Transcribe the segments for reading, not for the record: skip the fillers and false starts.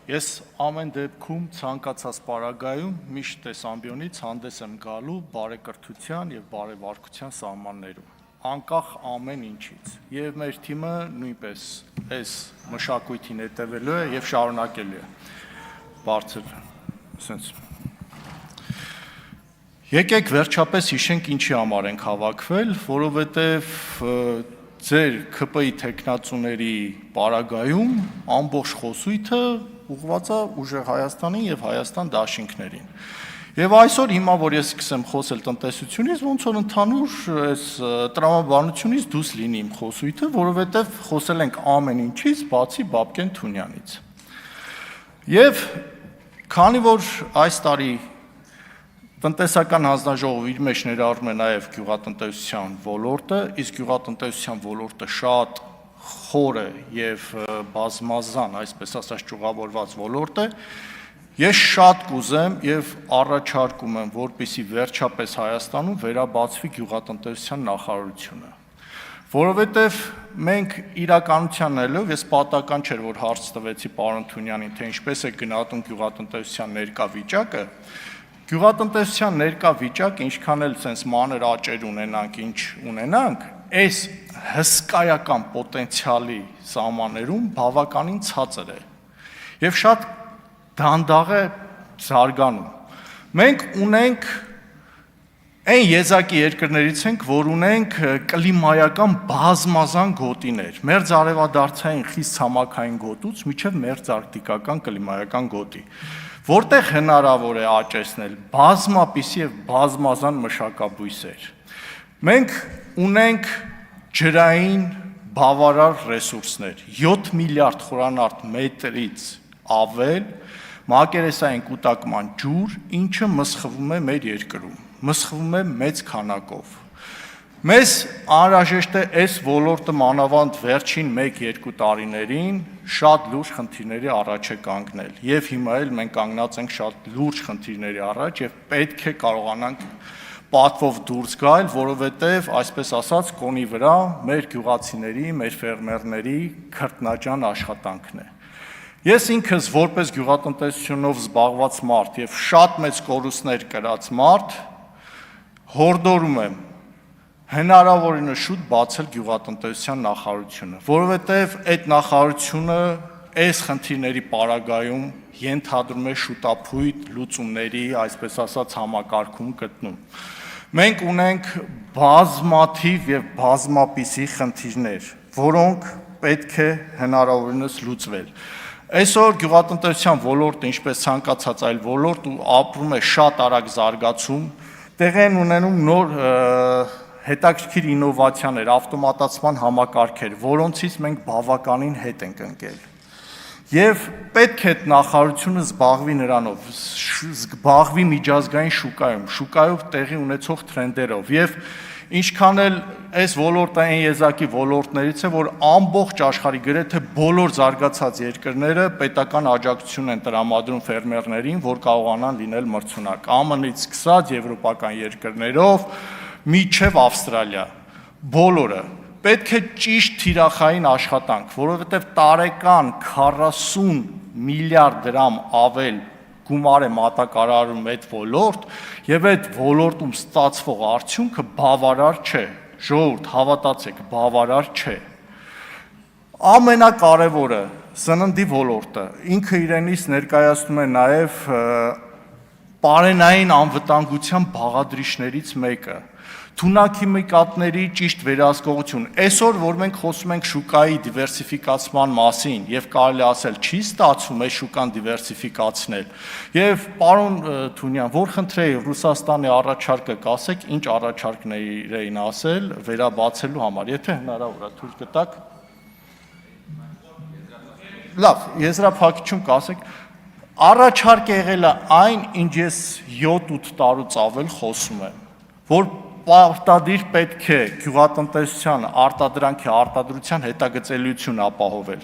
Ես ամեն դեպքում ցանկացած պարագայում միշտ այս ամբիոնից հանդես եմ գալու բարեկրթության եւ բարեվարկության սահմաններում, անկախ ամեն ինչից, եւ մեր թիմը նույնպես այս մշակույթին հետևելու է եւ շարունակելու է։ Բարձր, ասենց։ Եկեք վերջապես հիշենք ինչի համար ենք հավաքվել, որովհետեւ ձեր ԿՊ-ի տեխնացուների պարագայում ամբողջ խոսույթը ուղղված է ուժեղ Հայաստանին եւ Հայաստան դաշինքներին։ Եվ այսօր հիմա որ ես սկսեմ խոսել տնտեսությունից, ոնց որ ընդհանուր այս տրամաբանությունից դուրս լինի իմ խոսույթը, որովհետեւ խոսել ենք ամեն ինչից, բացի Բաբկեն Թունյանից։ Եվ քանի որ այս տարի տնտեսական հանձնաժողովը իր մեջ ներառում է նաև գյուղատնտեսության ոլորտը, իսկ գյուղատնտեսության ոլորտը շատ խորը եւ բազմազան, այսպես ասած, ճյուղավորված ոլորտ է, ես շատ կուզեմ եւ առաջարկում եմ, որպեսզի վերջապես Հայաստանում վերաբացվի գյուղատնտեսության նախարարությունը, որովհետեւ մենք իրականությանն ելնելով, ես պատահական չէր, որ հարց տվեցի պարոն Թունյանին, թե ինչպես է գնահատում գյուղատնտեսության ներկա վիճակը, գյուղատնտեսության ներկա վիճակը, ինչքան էլ sense մանր աճեր ունենանք, ինչ ունենանք, այս հսկայական պոտենցիալի սահմաններում բավականին ցածր է եւ շատ դանդաղ է զարգանում։ Մենք ունենք այն եզակի երկրներից ենք, որ ունենք կլիմայական բազմազան գոտիներ, մերձարևադարձային խիստ ցամաքային գոտուց մինչև մերձարկտիկական կլիմայական գոտի, որտեղ հնարավոր է աճեցնել բազմապիսի եւ բազմազան մշակաբույսեր։ Մենք ունենք ջրային բավարար ռեսուրսներ, 7 միլիարդ խորանարդ մետրից ավել մակերեսային կուտակման ջուր, ինչը մսխվում է մեր երկրում, մսխվում է մեծ քանակով։ Մեզ անհրաժեշտ է այս ոլորտը մանավանդ վերջին 1-2 տարիներին շատ լուրջ խնդիրների առաջ է կանգնել եւ հիմա էլ մենք կանգնած ենք շատ լուրջ խնդիրների առաջ եւ պետք է կարողանանք պատվով դուրս գալ, որովհետեւ այսպես ասած կոնի վրա մեր գյուղացիների, մեր ֆերմերների քրտնաջան աշխատանքն է։ Ես ինքս որպես գյուղատնտեսությունով զբաղված մարդ եւ շատ մեծ կորուստներ կրած մարդ հորդորում եմ հնարավորինս շուտ բացել գյուղատնտեսության նախարարությունը, որովհետև այդ նախարարությունը այս խնդիրների պարագայում ենթադրում է շուտափույթ լուծումների, այսպես ասած, համակարգում գտնում։ Մենք ունենք բազմաթիվ եւ բազմապիսի խնդիրներ, որոնք պետք է հնարավորինս լուծվել։ Այսօր գյուղատնտեսության ոլորտը, ինչպես ցանկացած այլ ոլորտ, ապրում է շատ արագ զարգացում, տեղի են ունենում նոր հետաքրքիր ինովացիաներ, ավտոմատացման համակարգեր, որոնցից մենք բավականին հետ ենք ընկել։ Եվ պետք է նախարարությունը զբաղվի նրանով, զբաղվի միջազգային շուկայով տեղի ունեցող թրենդերով։ Եվ ինչքան էլ այս ոլորտը այն եզակի ոլորտներից է, որ ամբողջ աշխարհի գրեթե բոլոր զարգացած երկրները պետական աջակցություն են տրամադրում ֆերմերներին, որ կարողանան լինել մրցունակ, ԱՄՆ-ից սկսած եվրոպական երկրներով միջև Ավստրալիա, բոլորը պետք է ճիշտ թիրախային աշխատանք, որովհետև տարեկան 40 միլիարդ դրամ ավել գումար է մատակարարում այդ ոլորտ եւ այդ ոլորտում ստացվող արդյունքը բավարար չէ, ժողովուրդ հավատացեք, բավարար չէ։ Ամենակարևորը սննդի ոլորտը ինքը իրենից ներկայացնում է նաեւ պարենային անվտանգության բաղադրիչներից մեկը, թունաքիմիկատների ճիշտ վերահսկողություն։ Այսօր, որ մենք խոսում ենք շուկայի դիվերսիֆիկացման մասին եւ կարելի ասել չի ստացվում այս շուկան դիվերսիֆիկացնել։ Եվ պարոն Թունյան, որ խնդրեի Ռուսաստանի առաջարկը կասեք, ինչ առաջարկներ էին ասել վերաբացելու համար, եթե հնարավոր է թույլ կտաք։ Լավ, եզրափակիչում կասեք, առաջարկ եղել է այն, ինչ ես 7-8 տարուց ավել խոսում եմ, որ պարտադիր պետք է գյուղատնտեսության արտադրանքի արտադրության հետագծելիություն ապահովել,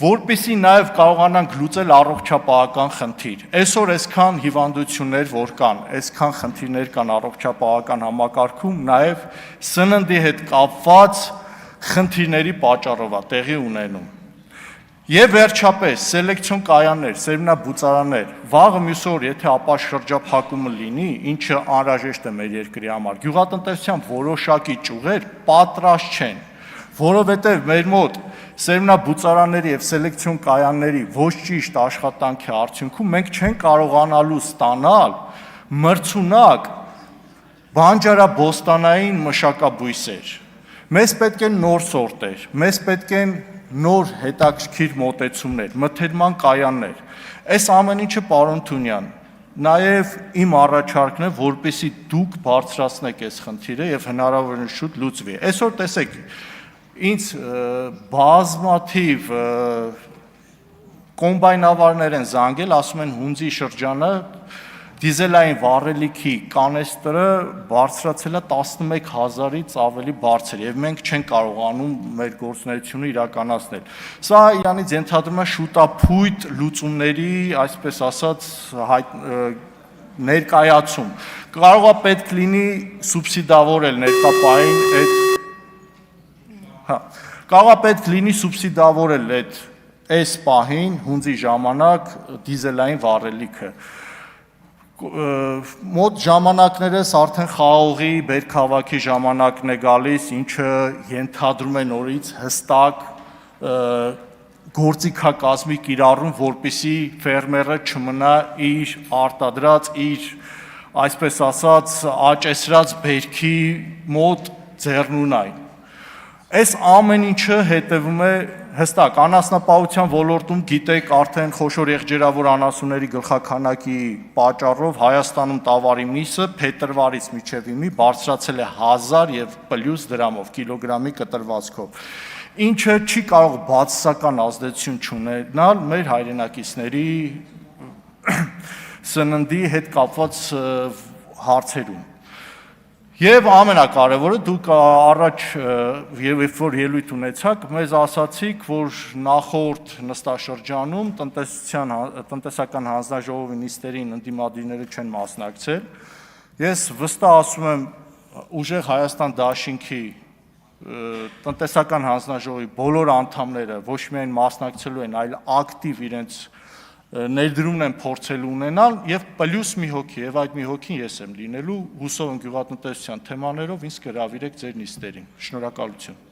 որպեսզի նաև կարողանանք լուծել առողջապահական խնդիր։ Այսօր այսքան հիվանդություններ, որ կան, այսքան խնդիրներ կան առողջապահական համակարգում, նաև սննդի հետ կապված խնդիրների պատճառով է տեղի ունենում։ Եվ վերջապես սելեկցիոն կայաններ, սերմնաբուծարաններ, վաղը մյուս օր, եթե ապաշրջափակումը լինի, ինչը անհրաժեշտ է մեր երկրի համար, գյուղատնտեսության որոշակի ճյուղեր պատրաստ չեն, որովհետև մեր մոտ սերմնաբուծարանների եւ սելեկցիոն կայանների ոչ ճիշտ աշխատանքի արդյունքում մենք չենք կարողանալու ստանալ մրցունակ բանջարաբոստանային մշակաբույսեր։ Մեզ պետք են նոր սորտեր, մեզ պետք են նոր հետաքրքիր մոտեցումներ, մթերման կայաններ։ Այս ամեն ինչը, պարոն Թունյան, նաև իմ առաջարկն է, որպեսզի դուք բարձրացնեք այս խնդիրը եւ հնարավորինս շուտ լուծվի։ Այսօր տեսեք, ինձ բազմաթիվ կոմբայնավարներ են զանգել, ասում են Հունձի շրջանը դիզելային վառելիքի կանեստրը բարձրացել է 11,000-ից ավելի բարձր եւ մենք չենք կարողանում մեր գործունեությունը իրականացնել։ Սա իրանից ենթադրում է շուտափույթ լուծումների, այսպես ասած, ներկայացում։ Կարող է պետք լինի սուբսիդավորել ներկապային կարող է պետք լինի սուբսիդավորել այս պահին հունձի ժամանակ դիզելային վառելիքը։ Մոտ ժամանակներս արդեն խաղողի բերքահավաքի ժամանակն է գալիս, ինչը ենթադրում է նորից հստակ գործիքակազմի կիրառում, որպեսզի ֆերմերը չմնա իր արտադրած, իր, այսպես ասած, աճեցրած բերքի մոտ ձեռնունայն։ Այս ամեն ինչը հետևում է հստակ անասնապահության ոլորտում գիտեք արդեն խոշոր եղջերավոր անասունների գլխաքանակի պատճառով Հայաստանում տավարի միսը փետրվարից մինչև հիմա բարձրացել է 1000 եւ պլյուս դրամով կիլոգրամի կտրվածքով, ինչը չի կարող բացասական ազդեցություն չունենալ մեր հայրենակիցների սննդի հետ կապված հարցերում։ Եվ ամենակարևորը դուք առաջ երբ որ ելույթ ունեցաք, մեզ ասացիք, որ նախորդ նստաշրջանում տնտեսական հանձնաժողովի նիստերին ընդդիմադիրները չեն մասնակցել։ Ես վստահ ասում եմ, ուժեղ Հայաստան դաշինքի տնտեսական հանձնաժողովի բոլոր անդամները ոչ միայն մասնակցելու են, այլ ակտիվ իրենց ներդրումն են փորձելու ունենալ եւ պլյուս մի հոգի եւ այդ մի հոգին ես եմ լինելու հուսով եմ գյուղատնտեսության թեմաներով ինձ կհրավիրեք ձեր նիստերին։ Շնորհակալություն։